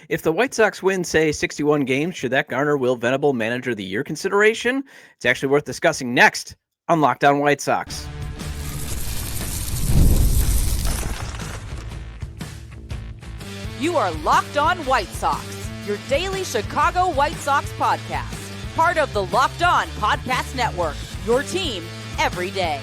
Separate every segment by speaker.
Speaker 1: If the White Sox win, say, 61 games, should that garner Will Venable Manager of the Year consideration? It's actually worth discussing next on Locked On White Sox.
Speaker 2: You are Locked On White Sox, your daily Chicago White Sox podcast. Part of the Locked On Podcast Network, your team every day.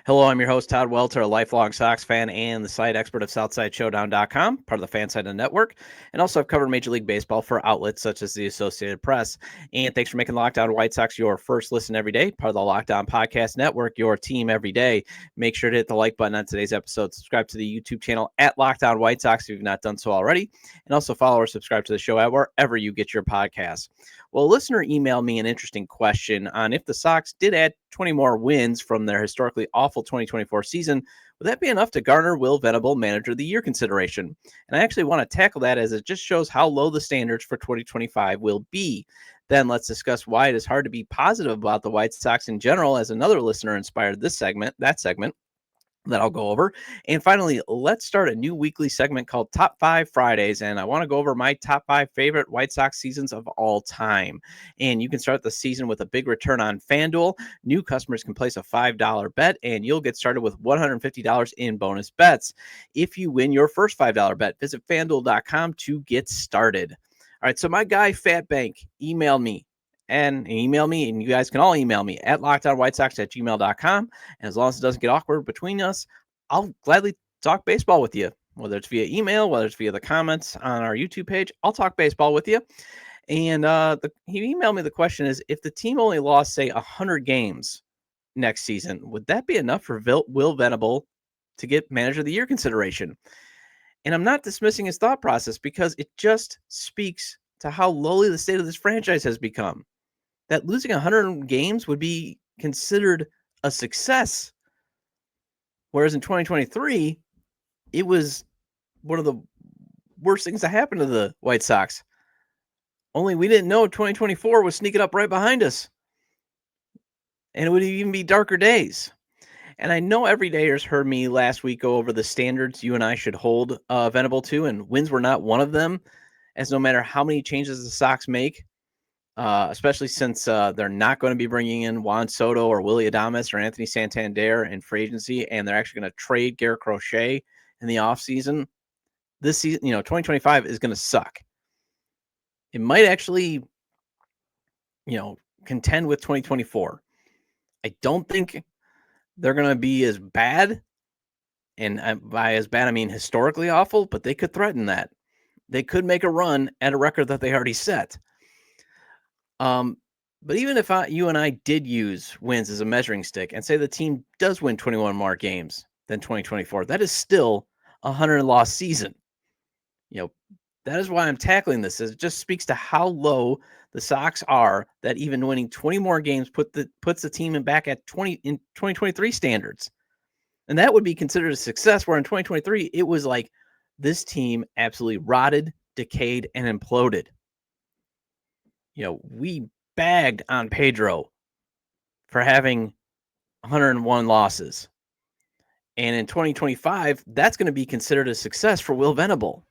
Speaker 1: Hello, I'm your host, Todd Welter, a lifelong Sox fan and the site expert of SouthsideShowdown.com, part of the Fan Side of the Network, and also I've covered Major League Baseball for outlets such as the Associated Press. And thanks for making Locked On White Sox your first listen every day, part of the Locked On Podcast Network, your team every day. Make sure to hit the like button on today's episode, subscribe to the YouTube channel at Locked On White Sox if you've not done so already, and also follow or subscribe to the show at wherever you get your podcasts. Well, a listener emailed me an interesting question on if the Sox did add 20 more wins from their historically awful 2024 season, would that be enough to garner Will Venable Manager of the Year consideration? And I actually want to tackle that as it just shows how low the standards for 2025 will be. Then let's discuss why it is hard to be positive about the White Sox in general, as another listener inspired that segment that I'll go over. And finally, let's start a new weekly segment called Top 5 Fridays. And I want to go over my top 5 favorite White Sox seasons of all time. And you can start the season with a big return on FanDuel. New customers can place a $5 bet, and you'll get started with $150 in bonus bets. If you win your first $5 bet, visit FanDuel.com to get started. All right, so my guy, Fat Bank, emailed me. And email me, and you guys can all email me at lockedonwhitesox@gmail.com. And as long as it doesn't get awkward between us, I'll gladly talk baseball with you, whether it's via email, whether it's via the comments on our YouTube page. I'll talk baseball with you. And he emailed me, the question is, if the team only lost, say, 100 games next season, would that be enough for Will Venable to get Manager of the Year consideration? And I'm not dismissing his thought process, because it just speaks to how lowly the state of this franchise has become. That losing 100 games would be considered a success. Whereas in 2023, it was one of the worst things that happened to the White Sox. Only we didn't know 2024 was sneaking up right behind us. And it would even be darker days. And I know everydayers heard me last week go over the standards you and I should hold Venable to, and wins were not one of them, as no matter how many changes the Sox make, especially since they're not going to be bringing in Juan Soto or Willy Adames or Anthony Santander in free agency, and they're actually going to trade Garrett Crochet in the offseason. This season, 2025 is going to suck. It might actually, contend with 2024. I don't think they're going to be as bad, and by as bad, I mean historically awful, but they could threaten that. They could make a run at a record that they already set. But even if you and I did use wins as a measuring stick and say the team does win 21 more games than 2024, that is still a 100-loss season. That is why I'm tackling this. It just speaks to how low the Sox are, that even winning 20 more games puts the team back at 2023 standards. And that would be considered a success, where in 2023, it was like this team absolutely rotted, decayed, and imploded. We bagged on Pedro for having 101 losses. And in 2025, that's going to be considered a success for Will Venable.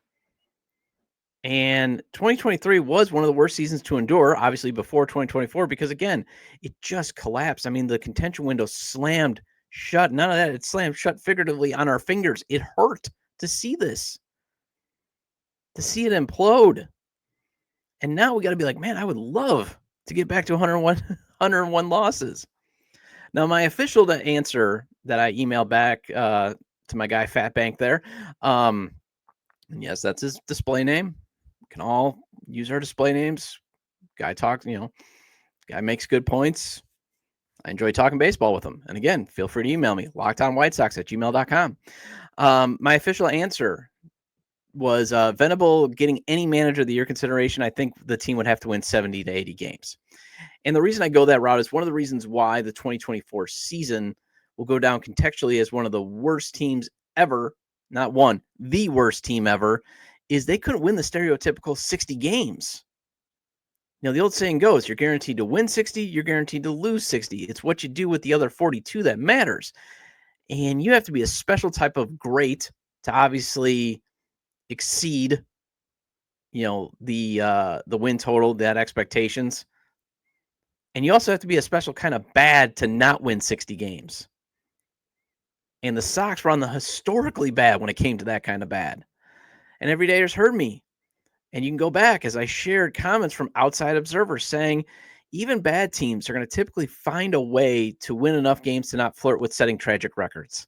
Speaker 1: And 2023 was one of the worst seasons to endure, obviously, before 2024, because, again, it just collapsed. I mean, the contention window slammed shut. None of that. It slammed shut figuratively on our fingers. It hurt to see this, to see it implode. And now we got to be like, man, I would love to get back to 101 losses. Now, my official answer that I emailed back to my guy Fat Bank there, and yes, that's his display name. We can all use our display names. Guy talks, guy makes good points. I enjoy talking baseball with him. And again, feel free to email me, lockedonwhitesox@gmail.com. My official answer was Venable getting any Manager of the Year consideration. I think the team would have to win 70 to 80 games. And the reason I go that route is one of the reasons why the 2024 season will go down contextually as one of the worst teams ever, not one, the worst team ever, is they couldn't win the stereotypical 60 games. The old saying goes, you're guaranteed to win 60, you're guaranteed to lose 60. It's what you do with the other 42 that matters. And you have to be a special type of great to obviously exceed, the win total, that expectations. And you also have to be a special kind of bad to not win 60 games. And the Sox were on the historically bad when it came to that kind of bad. And everydayers heard me. And you can go back as I shared comments from outside observers saying even bad teams are going to typically find a way to win enough games to not flirt with setting tragic records.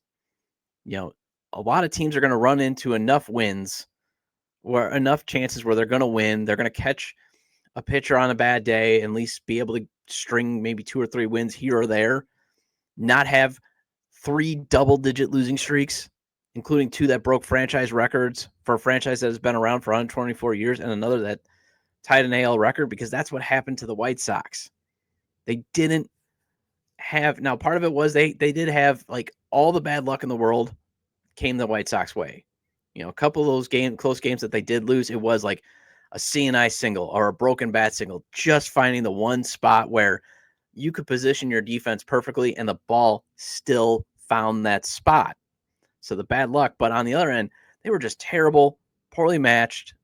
Speaker 1: A lot of teams are going to run into enough wins or enough chances where they're going to win. They're going to catch a pitcher on a bad day and at least be able to string maybe 2 or 3 wins here or there, not have 3 double-digit losing streaks, including 2 that broke franchise records for a franchise that has been around for 124 years and another that tied an AL record, because that's what happened to the White Sox. They didn't have – now, part of it was they did have, like, all the bad luck in the world came the White Sox way. A couple of those close games that they did lose, it was like a C&I single or a broken bat single, just finding the one spot where you could position your defense perfectly and the ball still found that spot. So the bad luck. But on the other end, they were just terrible, poorly coached,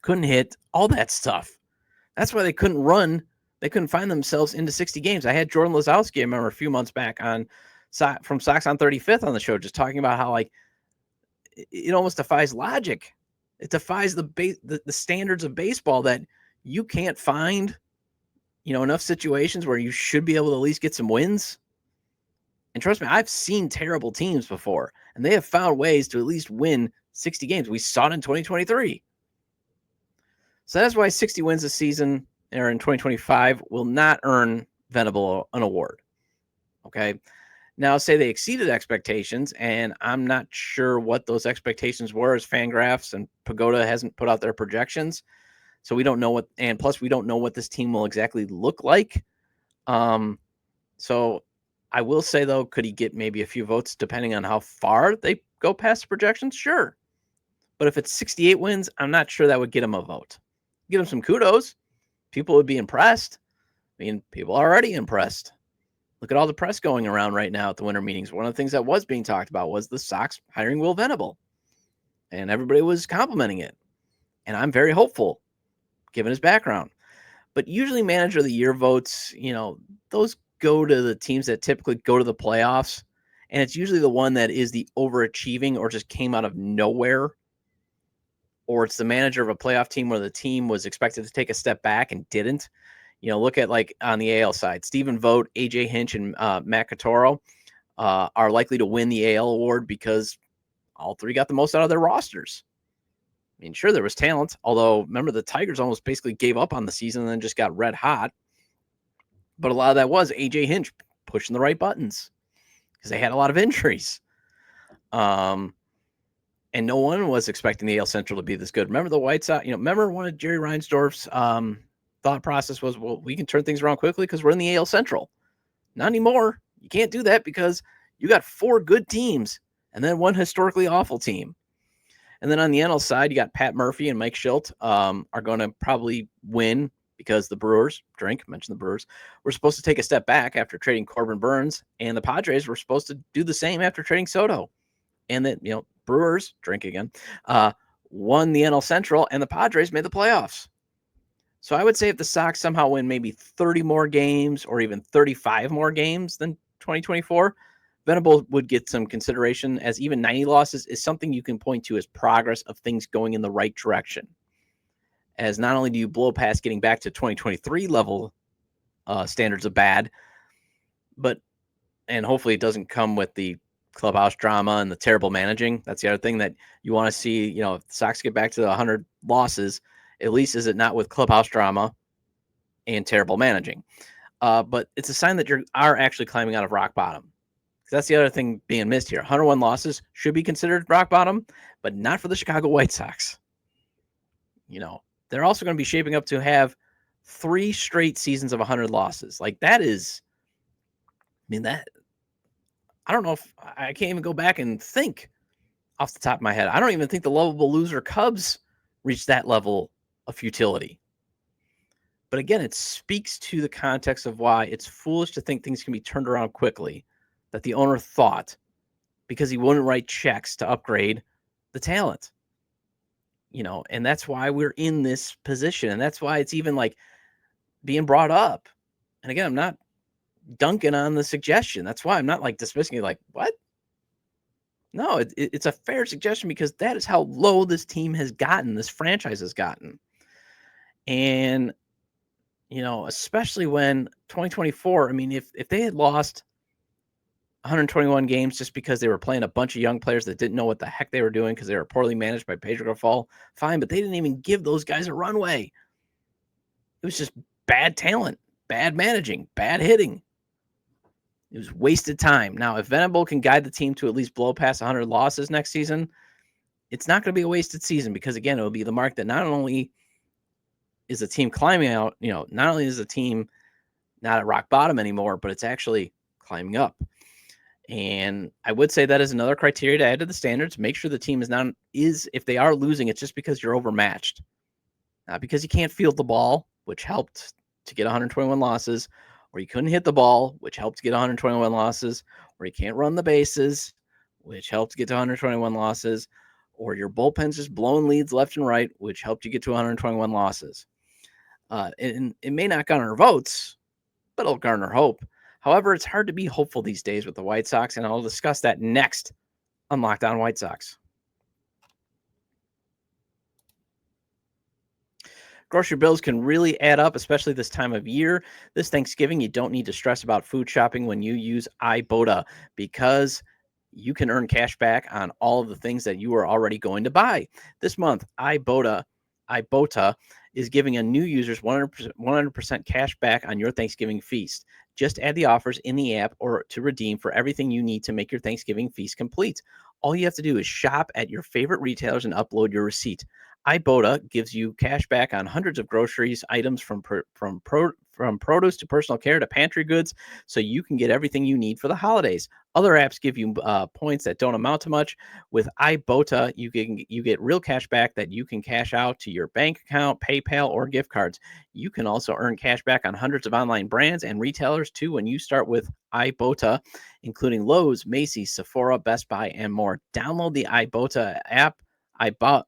Speaker 1: couldn't hit, all that stuff. That's why they couldn't run. They couldn't find themselves into 60 games. I had Jordan Lazowski, I remember, a few months back from Sox on 35th on the show, just talking about how, like, it almost defies logic. It defies the standards of baseball that you can't find, enough situations where you should be able to at least get some wins. And trust me, I've seen terrible teams before, and they have found ways to at least win 60 games. We saw it in 2023. So that's why 60 wins this season or in 2025 will not earn Venable an award. Okay. Now, say they exceeded expectations, and I'm not sure what those expectations were, as Fangraphs and Pagoda hasn't put out their projections. So we don't know and plus we don't know what this team will exactly look like. So I will say, though, could he get maybe a few votes depending on how far they go past the projections? Sure. But if it's 68 wins, I'm not sure that would get him a vote. Give him some kudos. People would be impressed. People are already impressed. Look at all the press going around right now at the winter meetings. One of the things that was being talked about was the Sox hiring Will Venable. And everybody was complimenting it. And I'm very hopeful, given his background. But usually manager of the year votes, those go to the teams that typically go to the playoffs. And it's usually the one that is the overachieving or just came out of nowhere. Or it's the manager of a playoff team where the team was expected to take a step back and didn't. Look at, like, on the AL side, Stephen Vogt, AJ Hinch, and Matt Cotoro are likely to win the AL award because all 3 got the most out of their rosters. Sure, there was talent, although remember the Tigers almost basically gave up on the season and then just got red hot. But a lot of that was AJ Hinch pushing the right buttons because they had a lot of injuries. And no one was expecting the AL Central to be this good. Remember the White Sox, remember one of Jerry Reinsdorf's thought process was, well, we can turn things around quickly because we're in the AL Central. Not anymore. You can't do that because you got 4 good teams and then 1 historically awful team. And then on the NL side, you got Pat Murphy and Mike Schilt are going to probably win because the Brewers, mentioned the Brewers, were supposed to take a step back after trading Corbin Burns, and the Padres were supposed to do the same after trading Soto. And that, Brewers, won the NL Central, and the Padres made the playoffs. So I would say if the Sox somehow win maybe 30 more games or even 35 more games than 2024, Venable would get some consideration, as even 90 losses is something you can point to as progress of things going in the right direction. As not only do you blow past getting back to 2023 level standards of bad, and hopefully it doesn't come with the clubhouse drama and the terrible managing. That's the other thing that you want to see. If the Sox get back to the 100 losses, at least is it not with clubhouse drama and terrible managing. But it's a sign that you are actually climbing out of rock bottom. That's the other thing being missed here. 101 losses should be considered rock bottom, but not for the Chicago White Sox. They're also going to be shaping up to have 3 straight seasons of 100 losses. Like, that is, that, I don't know if I can't even go back and think off the top of my head. I don't even think the lovable loser Cubs reached that level of futility. But again, it speaks to the context of why it's foolish to think things can be turned around quickly, that the owner thought because he wouldn't write checks to upgrade the talent. And that's why we're in this position. And that's why it's even like being brought up. And again, I'm not dunking on the suggestion. That's why I'm not like dismissing it like, what? No, it's a fair suggestion because that is how low this team has gotten, this franchise has gotten. And, especially when 2024, I mean, if they had lost 121 games just because they were playing a bunch of young players that didn't know what the heck they were doing because they were poorly managed by Pedro Grifol, fine, but they didn't even give those guys a runway. It was just bad talent, bad managing, bad hitting. It was wasted time. Now, if Venable can guide the team to at least blow past 100 losses next season, it's not going to be a wasted season because, again, it will be the mark that not only is the team climbing out, not only is the team not at rock bottom anymore, but it's actually climbing up. And I would say that is another criteria to add to the standards. Make sure the team if they are losing, it's just because you're overmatched. Not because you can't field the ball, which helped to get 121 losses, or you couldn't hit the ball, which helped to get 121 losses, or you can't run the bases, which helped to get to 121 losses, or your bullpen's just blowing leads left and right, which helped you get to 121 losses. And it may not garner votes, but it'll garner hope. However, it's hard to be hopeful these days with the White Sox, and I'll discuss that next on Locked On White Sox. Grocery bills can really add up, especially this time of year. This Thanksgiving, you don't need to stress about food shopping when you use Ibotta because you can earn cash back on all of the things that you are already going to buy. This month, Ibotta is giving a new users 100% cash back on your Thanksgiving feast. Just add the offers in the app or to redeem for everything you need to make your Thanksgiving feast complete. All you have to do is shop at your favorite retailers and upload your receipt. Ibotta gives you cash back on hundreds of groceries, items from produce to personal care to pantry goods, so you can get everything you need for the holidays. Other apps give you points that don't amount to much. With Ibotta, you get real cash back that you can cash out to your bank account, PayPal, or gift cards. You can also earn cash back on hundreds of online brands and retailers too when you start with Ibotta, including Lowe's, Macy's, Sephora, Best Buy, and more. Download the Ibotta app. Ibotta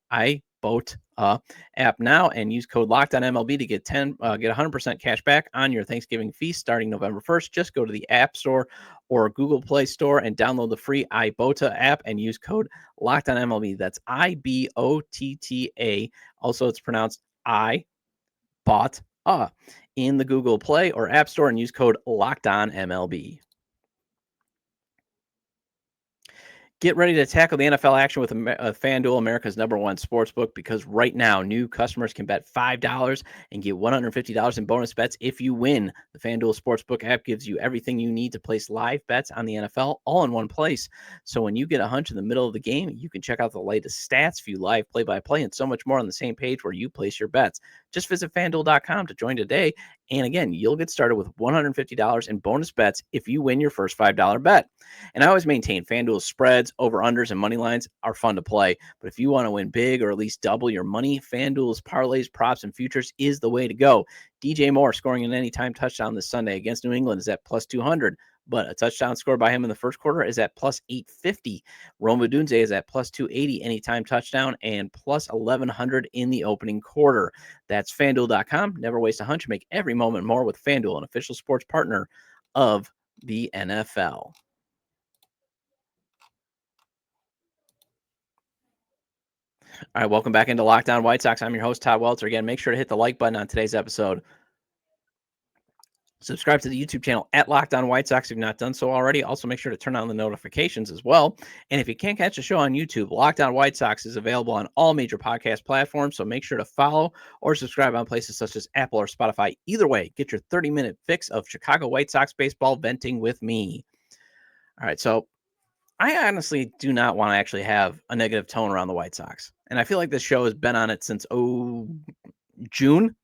Speaker 1: app now and use code LOCKEDONMLB to get 100% cash back on your Thanksgiving feast starting November 1st. Just go to the App Store or Google Play Store and download the free Ibotta app and use code LOCKEDONMLB. That's IBOTTA. Also, it's pronounced Ibotta in the Google Play or App Store and use code LOCKEDONMLB. Get ready to tackle the NFL action with FanDuel, America's #1 sportsbook, because right now, new customers can bet $5 and get $150 in bonus bets if you win. The FanDuel Sportsbook app gives you everything you need to place live bets on the NFL all in one place. So when you get a hunch in the middle of the game, you can check out the latest stats, view live play-by-play, and so much more on the same page where you place your bets. Just visit FanDuel.com to join today. And again, you'll get started with $150 in bonus bets if you win your first $5 bet. And I always maintain FanDuel's spreads, over-unders, and money lines are fun to play. But if you want to win big or at least double your money, FanDuel's parlays, props, and futures is the way to go. DJ Moore scoring an anytime touchdown this Sunday against New England is at plus 200. But a touchdown scored by him in the first quarter is at plus 850. Rome Odunze is at plus 280 anytime touchdown and plus 1100 in the opening quarter. That's FanDuel.com. Never waste a hunch. Make every moment more with FanDuel, an official sports partner of the NFL. All right, welcome back into Locked On White Sox. I'm your host, Todd Welter. Again, make sure to hit the like button on today's episode. Subscribe to the YouTube channel at Locked On White Sox if you've not done so already. Also, make sure to turn on the notifications as well. And if you can't catch the show on YouTube, Locked On White Sox is available on all major podcast platforms. So make sure to follow or subscribe on places such as Apple or Spotify. Either way, get your 30-minute fix of Chicago White Sox baseball venting with me. All right, so I honestly do not want to actually have a negative tone around the White Sox. And I feel like this show has been on it since, June.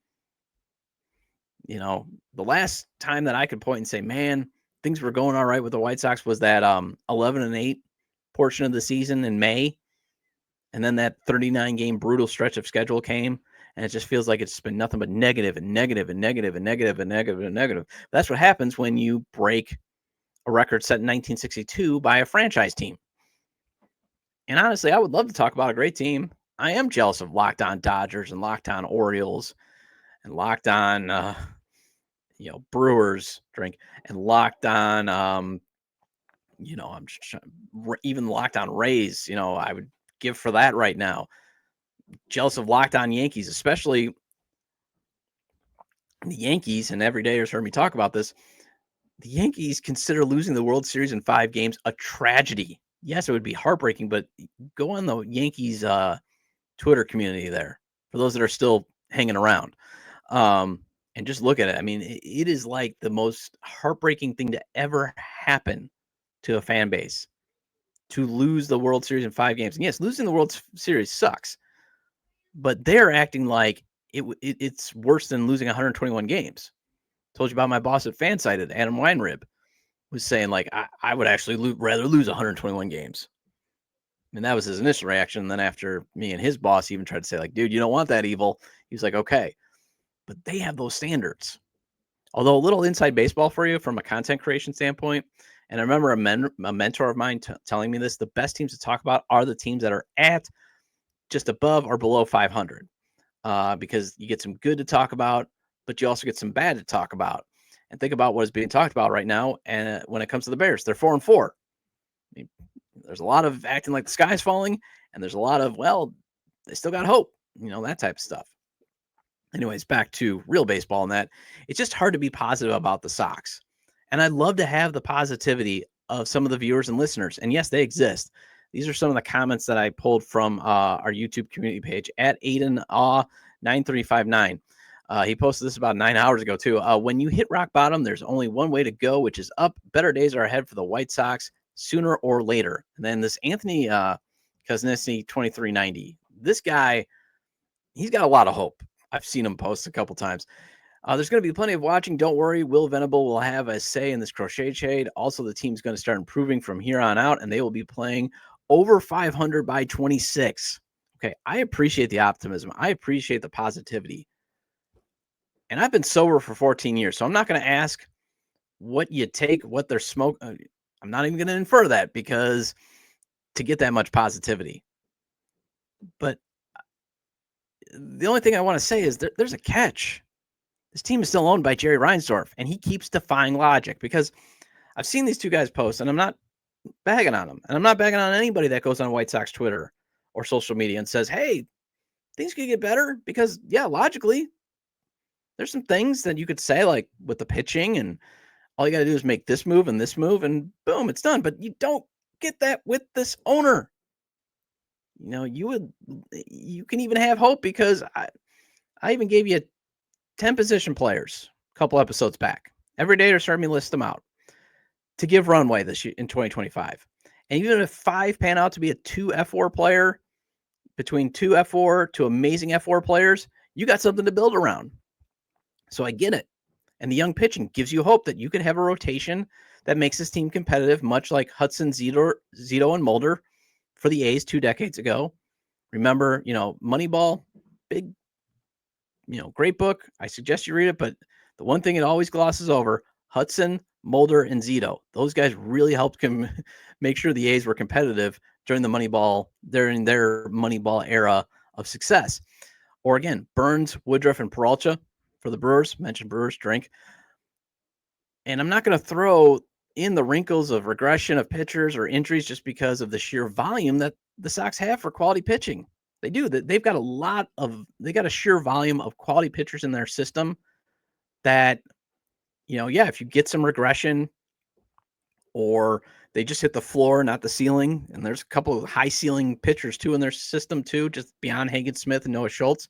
Speaker 1: You know, the last time that I could point and say, man, things were going all right with the White Sox was that 11-8 portion of the season in May. And then that 39-game brutal stretch of schedule came. And it just feels like it's been nothing but negative and negative and negative and negative and negative and negative. That's what happens when you break a record set in 1962 by a franchise team. And honestly, I would love to talk about a great team. I am jealous of Locked On Dodgers and Locked On Orioles and Locked On, Brewers drink and Locked On, I'm just even Locked On Rays. I would give for that right now. Jealous of Locked On Yankees, especially the Yankees. And every day has heard me talk about this. The Yankees consider losing the World Series in 5 games a tragedy. Yes, it would be heartbreaking, but go on the Yankees Twitter community there for those that are still hanging around. And just look at it. I mean, it is like the most heartbreaking thing to ever happen to a fan base to lose the World Series in 5 games. And yes, losing the World Series sucks, but they're acting like it's worse than losing 121 games. Told you about my boss at Fansided, Adam Weinrib, was saying like, I would actually rather lose 121 games. And that was his initial reaction. And then after me and his boss even tried to say like, dude, you don't want that evil. He was like, okay, but they have those standards. Although a little inside baseball for you from a content creation standpoint. And I remember a mentor of mine telling me this, the best teams to talk about are the teams that are at just above or below 500 because you get some good to talk about, but you also get some bad to talk about. And think about what is being talked about right now. And when it comes to the Bears, they're 4-4. I mean, there's a lot of acting like the sky's falling, and there's a lot of, well, they still got hope, that type of stuff. Anyways, back to real baseball and that. It's just hard to be positive about the Sox. And I'd love to have the positivity of some of the viewers and listeners. And yes, they exist. These are some of the comments that I pulled from our YouTube community page at AidenAw9359. He posted this about 9 hours ago, too. When you hit rock bottom, there's only one way to go, which is up. Better days are ahead for the White Sox sooner or later. And then this Anthony Kuznicki 2390. This guy, he's got a lot of hope. I've seen him post a couple times. There's going to be plenty of watching. Don't worry. Will Venable will have a say in this crochet shade. Also, the team's going to start improving from here on out, and they will be playing over 500 by 26. Okay, I appreciate the optimism. I appreciate the positivity. And I've been sober for 14 years, so I'm not going to ask what you take, what they're smoking. I'm not even going to infer that because to get that much positivity. But the only thing I want to say is there's a catch. This team is still owned by Jerry Reinsdorf, and he keeps defying logic because I've seen these two guys post, and I'm not bagging on them. And I'm not bagging on anybody that goes on White Sox Twitter or social media and says, hey, things could get better because, yeah, logically, there's some things that you could say, like with the pitching, and all you got to do is make this move, and boom, it's done. But you don't get that with this owner. You can even have hope because I even gave you 10 position players a couple episodes back. Every day they're starting me to list them out to give runway this year in 2025. And even if 5 pan out to be a 2 F4 player, between 2 F4 to amazing F4 players, you got something to build around. So I get it. And the young pitching gives you hope that you can have a rotation that makes this team competitive, much like Hudson, Zito, and Mulder for the A's 2 decades ago. Remember, Moneyball, big, great book. I suggest you read it, but the one thing it always glosses over, Hudson, Mulder, and Zito. Those guys really helped make sure the A's were competitive during their Moneyball era of success. Or again, Burns, Woodruff, and Peralta for the Brewers. Mentioned Brewers drink. And I'm not going to throw in the wrinkles of regression of pitchers or injuries just because of the sheer volume that the Sox have for quality pitching. They do. They've got a sheer volume of quality pitchers in their system that, if you get some regression or they just hit the floor, not the ceiling, and there's a couple of high ceiling pitchers too in their system too, just beyond Hagen Smith and Noah Schultz,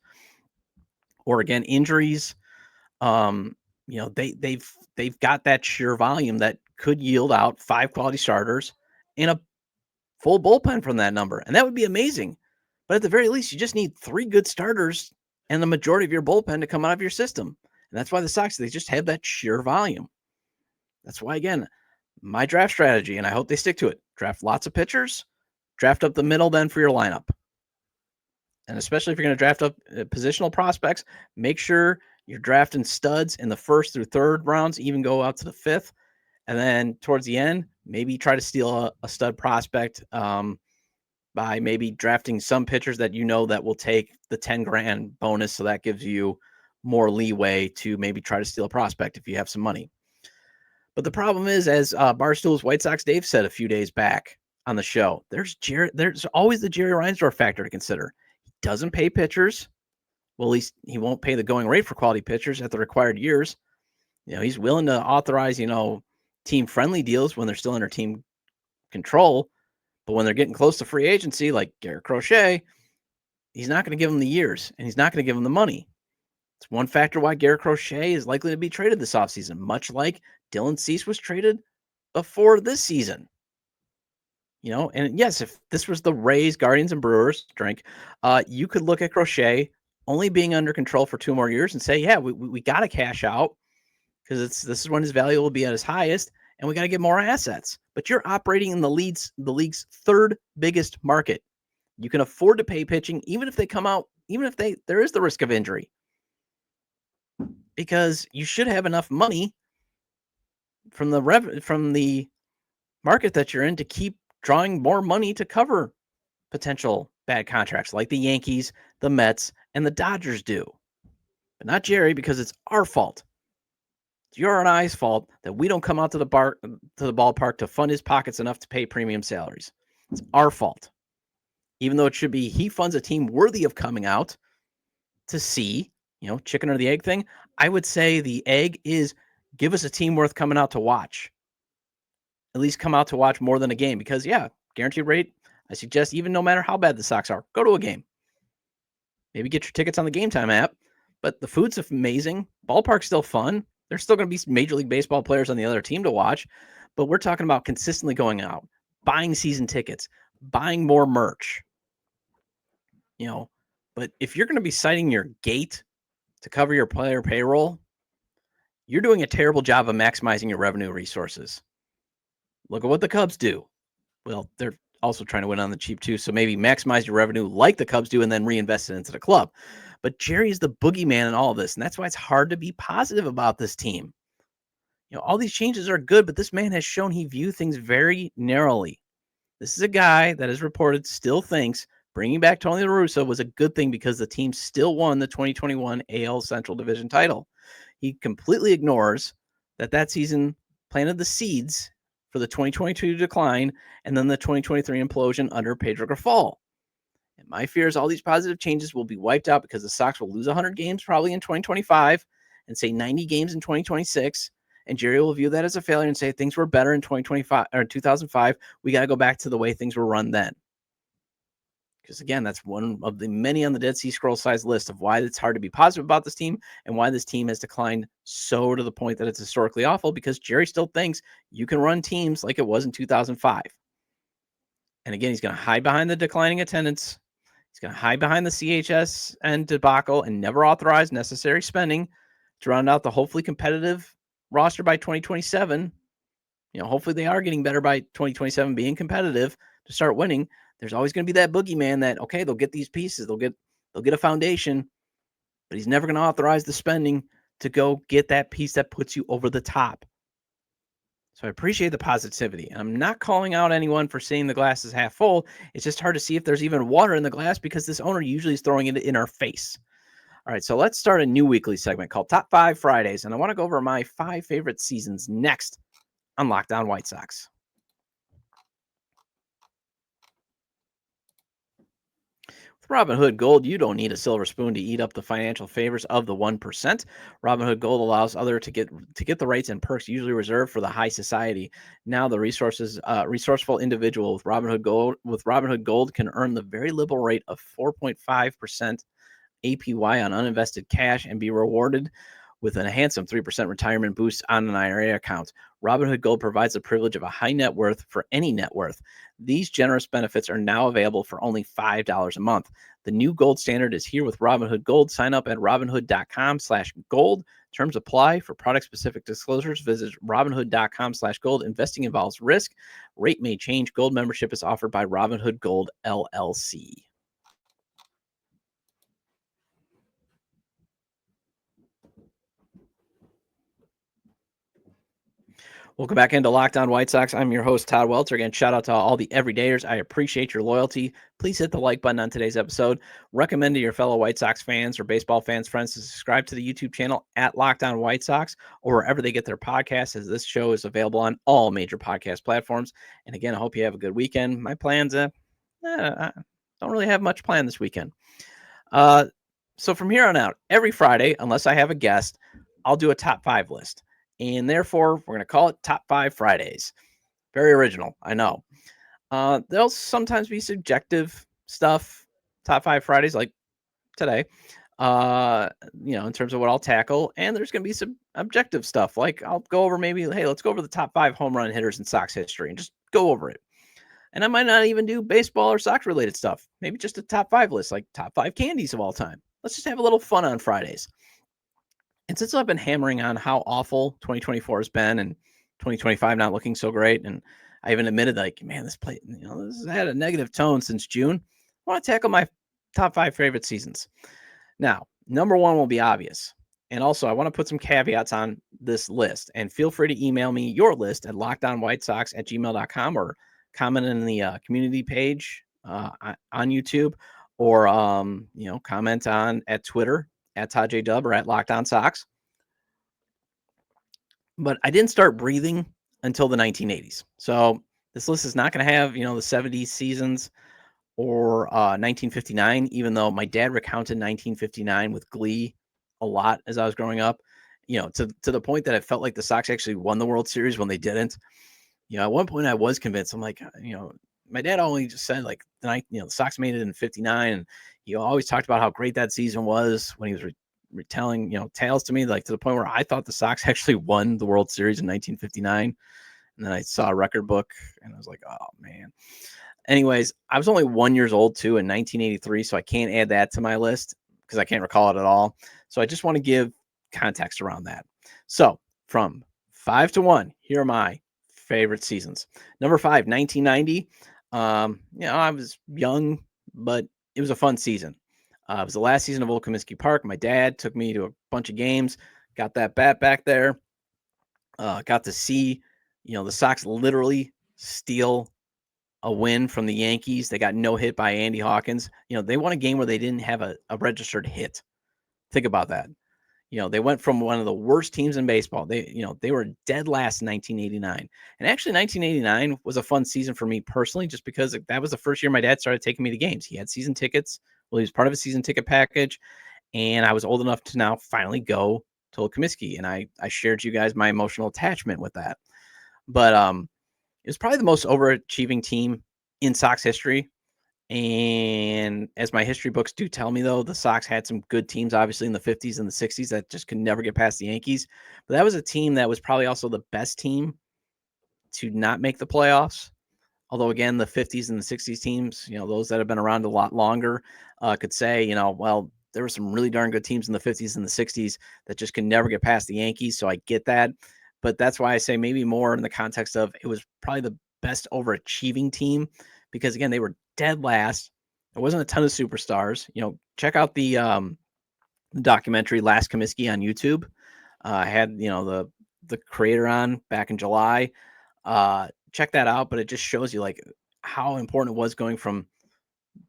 Speaker 1: or again, injuries, they've got that sheer volume that could yield out 5 quality starters in a full bullpen from that number. And that would be amazing. But at the very least, you just need 3 good starters and the majority of your bullpen to come out of your system. And that's why the Sox, they just have that sheer volume. That's why, again, my draft strategy, and I hope they stick to it, draft lots of pitchers, draft up the middle then for your lineup. And especially if you're going to draft up positional prospects, make sure you're drafting studs in the 1st through 3rd rounds, even go out to the 5th. And then towards the end, maybe try to steal a stud prospect by maybe drafting some pitchers that that will take the 10 grand bonus. So that gives you more leeway to maybe try to steal a prospect if you have some money. But the problem is, as Barstool's White Sox Dave said a few days back on the show, there's always the Jerry Reinsdorf factor to consider. He doesn't pay pitchers. Well, at least he won't pay the going rate for quality pitchers at the required years. He's willing to authorize, team-friendly deals when they're still under team control. But when they're getting close to free agency, like Garrett Crochet, he's not going to give them the years, and he's not going to give them the money. It's one factor why Garrett Crochet is likely to be traded this offseason, much like Dylan Cease was traded before this season. And yes, if this was the Rays, Guardians, and Brewers drink, you could look at Crochet only being under control for 2 more years and say, yeah, we got to cash out because this is when his value will be at his highest, and we got to get more assets. But you're operating in the league's 3rd biggest market. You can afford to pay pitching, even if they come out, even if there is the risk of injury, because you should have enough money from the market that you're in to keep drawing more money to cover potential bad contracts like the Yankees, the Mets, and the Dodgers do. But not Jerry, because it's our fault. It's your and I's fault that we don't come out to the ballpark to fund his pockets enough to pay premium salaries. It's our fault. Even though it should be he funds a team worthy of coming out to see, chicken or the egg thing. I would say the egg is give us a team worth coming out to watch. At least come out to watch more than a game because, yeah, guaranteed rate, I suggest even no matter how bad the Sox are, go to a game. Maybe get your tickets on the Game Time app, but the food's amazing. Ballpark's still fun. There's still going to be Major League Baseball players on the other team to watch, but we're talking about consistently going out, buying season tickets, buying more merch. But if you're going to be citing your gate to cover your player payroll, you're doing a terrible job of maximizing your revenue resources. Look at what the Cubs do. Well, they're also trying to win on the cheap too, so maybe maximize your revenue like the Cubs do and then reinvest it into the club. But Jerry's the boogeyman in all of this, and that's why it's hard to be positive about this team. All these changes are good, but this man has shown he views things very narrowly. This is a guy that is reported still thinks bringing back Tony La Russa was a good thing because the team still won the 2021 AL Central Division title. He completely ignores that season planted the seeds for the 2022 decline and then the 2023 implosion under Pedro Grifol. And my fear is all these positive changes will be wiped out because the Sox will lose 100 games probably in 2025 and say 90 games in 2026. And Jerry will view that as a failure and say things were better in 2025 or 2005. We got to go back to the way things were run then. Because again, that's one of the many on the Dead Sea Scroll size list of why it's hard to be positive about this team and why this team has declined so to the point that it's historically awful, because Jerry still thinks you can run teams like it was in 2005. And again, he's going to hide behind the declining attendance. He's going to hide behind the CHS and debacle and never authorize necessary spending to round out the hopefully competitive roster by 2027. Hopefully they are getting better by 2027, being competitive to start winning. There's always going to be that boogeyman that, okay, they'll get these pieces. They'll get a foundation, but he's never going to authorize the spending to go get that piece that puts you over the top. So I appreciate the positivity. I'm not calling out anyone for seeing the glass is half full. It's just hard to see if there's even water in the glass because this owner usually is throwing it in our face. All right, so let's start a new weekly segment called Top 5 Fridays, and I want to go over my 5 favorite seasons next on Locked On White Sox. With Robinhood Gold, you don't need a silver spoon to eat up the financial favors of the 1%. Robinhood Gold allows others to get the rights and perks usually reserved for the high society. Now the resourceful individual with Robinhood Gold can earn the very liberal rate of 4.5% APY on uninvested cash and be rewarded with a handsome 3% retirement boost on an IRA account. Robinhood Gold provides the privilege of a high net worth for any net worth. These generous benefits are now available for only $5 a month. The new gold standard is here with Robinhood Gold. Sign up at robinhood.com/gold. Terms apply. For product-specific disclosures, visit robinhood.com/gold. Investing involves risk. Rate may change. Gold membership is offered by Robinhood Gold, LLC. Welcome back into Locked On White Sox. I'm your host, Todd Welter. Again, shout out to all the everydayers. I appreciate your loyalty. Please hit the like button on today's episode. Recommend to your fellow White Sox fans or baseball fans, friends, to subscribe to the YouTube channel at Locked On White Sox or wherever they get their podcasts, as this show is available on all major podcast platforms. And again, I hope you have a good weekend. My plans, I don't really have much planned this weekend. So from here on out, every Friday, unless I have a guest, I'll do a top 5 list. And therefore, we're going to call it Top 5 Fridays. Very original, I know. There'll sometimes be subjective stuff, Top 5 Fridays, like today, in terms of what I'll tackle. And there's going to be some objective stuff, like I'll go over maybe, hey, let's go over the top 5 home run hitters in Sox history and just go over it. And I might not even do baseball or Sox related stuff. Maybe just a top 5 list, like top 5 candies of all time. Let's just have a little fun on Fridays. And since I've been hammering on how awful 2024 has been and 2025 not looking so great, and I even admitted, like, man, this has had a negative tone since June, I want to tackle my top 5 favorite seasons. Now, number 1 will be obvious. And also, I want to put some caveats on this list. And feel free to email me your list at lockedonwhitesox@gmail.com or comment in the community page on YouTube, or comment on at Twitter at Todd J Dub or at Locked On Sox. But I didn't start breathing until the 1980s. So this list is not going to have, the 70s seasons or 1959, even though my dad recounted 1959 with glee a lot as I was growing up, to the point that I felt like the Sox actually won the World Series when they didn't. At one point I was convinced. I'm like, my dad only just said, like, the Sox made it in 59, and he always talked about how great that season was when he was retelling, tales to me, like, to the point where I thought the Sox actually won the World Series in 1959. And then I saw a record book and I was like, oh man. Anyways, I was only 1 year old too in 1983, so I can't add that to my list because I can't recall it at all. So I just want to give context around that. So from 5 to 1, here are my favorite seasons. Number 5, 1990. I was young, but it was a fun season. It was the last season of Old Comiskey Park. My dad took me to a bunch of games, got that bat back there, got to see, the Sox literally steal a win from the Yankees. They got no hit by Andy Hawkins. They won a game where they didn't have a registered hit. Think about that. They went from one of the worst teams in baseball. They were dead last in 1989. And actually 1989 was a fun season for me personally, just because that was the first year my dad started taking me to games. He had season tickets. Well, he was part of a season ticket package. And I was old enough to now finally go to Old Comiskey. And I shared you guys my emotional attachment with that. But it was probably the most overachieving team in Sox history. And as my history books do tell me, though, the Sox had some good teams, obviously, in the 50s and the 60s that just could never get past the Yankees. But that was a team that was probably also the best team to not make the playoffs. Although, again, the 50s and the 60s teams, those that have been around a lot longer could say, well, there were some really darn good teams in the 50s and the 60s that just could never get past the Yankees. So I get that. But that's why I say maybe more in the context of it was probably the best overachieving team because, again, they were dead last. There wasn't a ton of superstars. Check out the documentary Last Comiskey on YouTube. I had, the creator on back in July. Check that out, but it just shows you like how important it was going from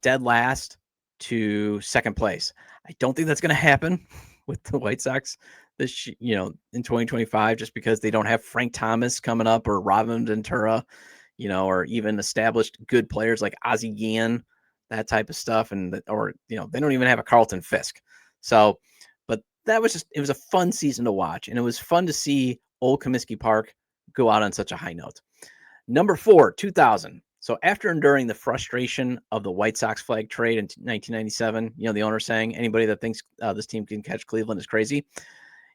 Speaker 1: dead last to second place. I don't think that's going to happen with the White Sox this, in 2025, just because they don't have Frank Thomas coming up or Robin Ventura, or even established good players like Ozzie Guillen, that type of stuff. They don't even have a Carlton Fisk. So, but it was a fun season to watch. And it was fun to see Old Comiskey Park go out on such a high note. Number 4, 2000. So after enduring the frustration of the White Sox flag trade in 1997, the owner saying anybody that thinks this team can catch Cleveland is crazy,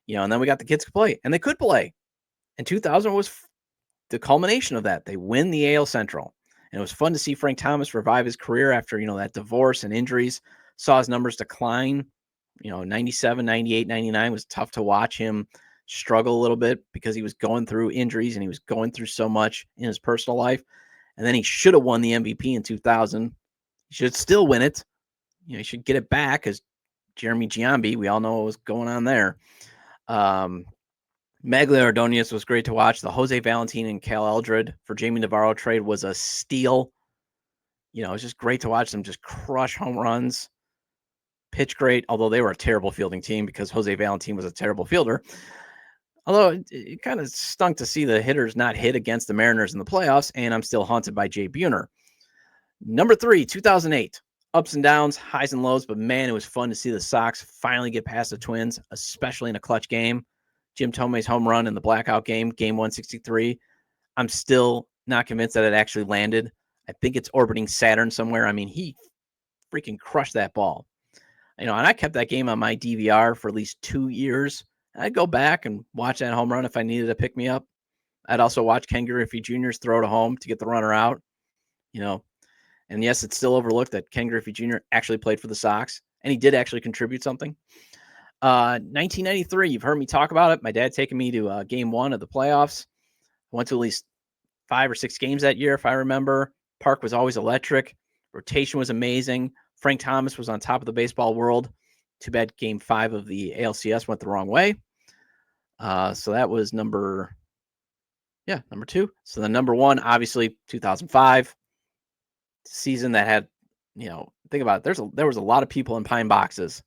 Speaker 1: and then we got the kids to play, and they could play. And 2000 was the culmination of that. They win the AL Central. And it was fun to see Frank Thomas revive his career after, that divorce and injuries. Saw his numbers decline. 97, 98, 99 was tough to watch him struggle a little bit because he was going through injuries and he was going through so much in his personal life. And then he should have won the MVP in 2000. He should still win it. He should get it back as Jeremy Giambi. We all know what was going on there. Magglio Ordonez was great to watch. The Jose Valentin and Cal Eldred for Jamie Navarro trade was a steal. You know, it was just great to watch them just crush home runs, pitch great, although they were a terrible fielding team because Jose Valentin was a terrible fielder. Although it kind of stunk to see the hitters not hit against the Mariners in the playoffs, and I'm still haunted by Jay Buhner. Number 3, 2008. Ups and downs, highs and lows, but man, it was fun to see the Sox finally get past the Twins, especially in a clutch game. Jim Thome's home run in the blackout game, game 163. I'm still not convinced that it actually landed. I think it's orbiting Saturn somewhere. I mean, he freaking crushed that ball. You know, and I kept that game on my DVR for at least 2 years. I'd go back and watch that home run if I needed to pick me up. I'd also watch Ken Griffey Jr.'s throw to home to get the runner out. You know, and yes, it's still overlooked that Ken Griffey Jr. actually played for the Sox, and he did actually contribute something. 1993, you've heard me talk about it. My dad taking me to game 1 of the playoffs. I went to at least 5 or 6 games that year, if I remember. Park was always electric. Rotation was amazing. Frank Thomas was on top of the baseball world. Too bad game 5 of the ALCS went the wrong way. So that was number 2. So the number 1, obviously, 2005 season that had, you know, think about it. There was a lot of people in pine boxes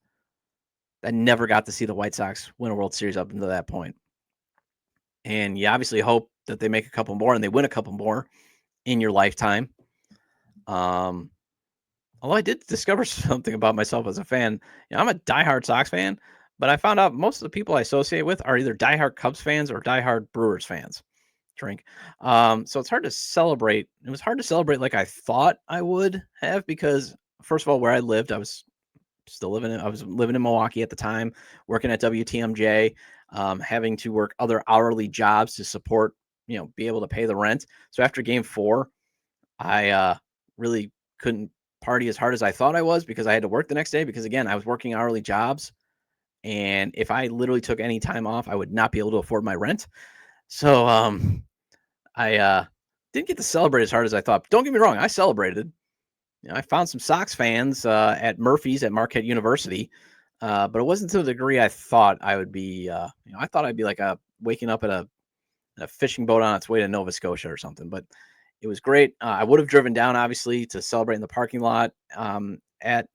Speaker 1: that never got to see the White Sox win a World Series up until that point. And you obviously hope that they make a couple more and they win a couple more in your lifetime. Although I did discover something about myself as a fan. You know, I'm a diehard Sox fan, but I found out most of the people I associate with are either diehard Cubs fans or diehard Brewers fans. So it's hard to celebrate. It was hard to celebrate like I thought I would have because, first of all, where I lived, I was living in Milwaukee at the time, working at WTMJ, having to work other hourly jobs to support, you know, be able to pay the rent. So after game 4, I really couldn't party as hard as I thought I was because I had to work the next day because, again, I was working hourly jobs. And if I literally took any time off, I would not be able to afford my rent. So I didn't get to celebrate as hard as I thought. Don't get me wrong, I celebrated. You know, I found some Sox fans at Murphy's at Marquette University, but it wasn't to the degree I thought I would be. I thought I'd be like waking up at a fishing boat on its way to Nova Scotia or something. But it was great. I would have driven down, obviously, to celebrate in the parking lot at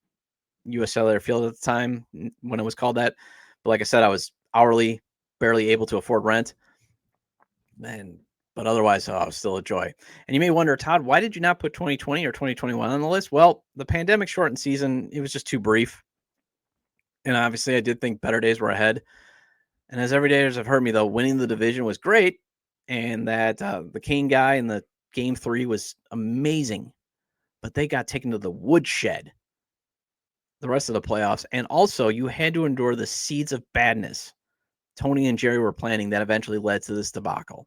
Speaker 1: U.S. Cellular Field at the time when it was called that. But like I said, I was hourly, barely able to afford rent. But otherwise, it was still a joy. And you may wonder, Todd, why did you not put 2020 or 2021 on the list? Well, the pandemic shortened season, it was just too brief. And obviously, I did think better days were ahead. And as everydayers have heard me, though, winning the division was great. And that the Kane guy in the game 3 was amazing. But they got taken to the woodshed the rest of the playoffs. And also, you had to endure the seeds of badness Tony and Jerry were planning that eventually led to this debacle.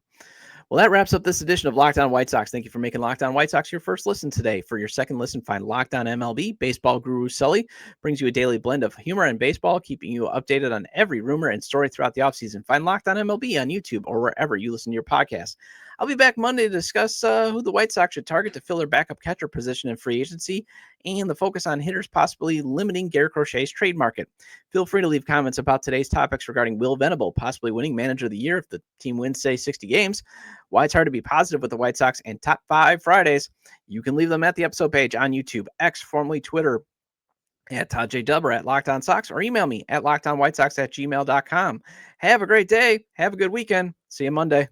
Speaker 1: Well, that wraps up this edition of Locked On White Sox. Thank you for making Locked On White Sox your first listen today. For your second listen, find Locked On MLB. Baseball guru Sully brings you a daily blend of humor and baseball, keeping you updated on every rumor and story throughout the offseason. Find Locked On MLB on YouTube or wherever you listen to your podcast. I'll be back Monday to discuss who the White Sox should target to fill their backup catcher position in free agency and the focus on hitters possibly limiting Garrett Crochet's trade market. Feel free to leave comments about today's topics regarding Will Venable possibly winning Manager of the Year if the team wins, say, 60 games, why it's hard to be positive with the White Sox, and Top 5 Fridays. You can leave them at the episode page on YouTube, X, formerly Twitter, at Todd J. Dubber at Locked On Sox, or email me at lockedonwhitesox@gmail.com. Have a great day. Have a good weekend. See you Monday.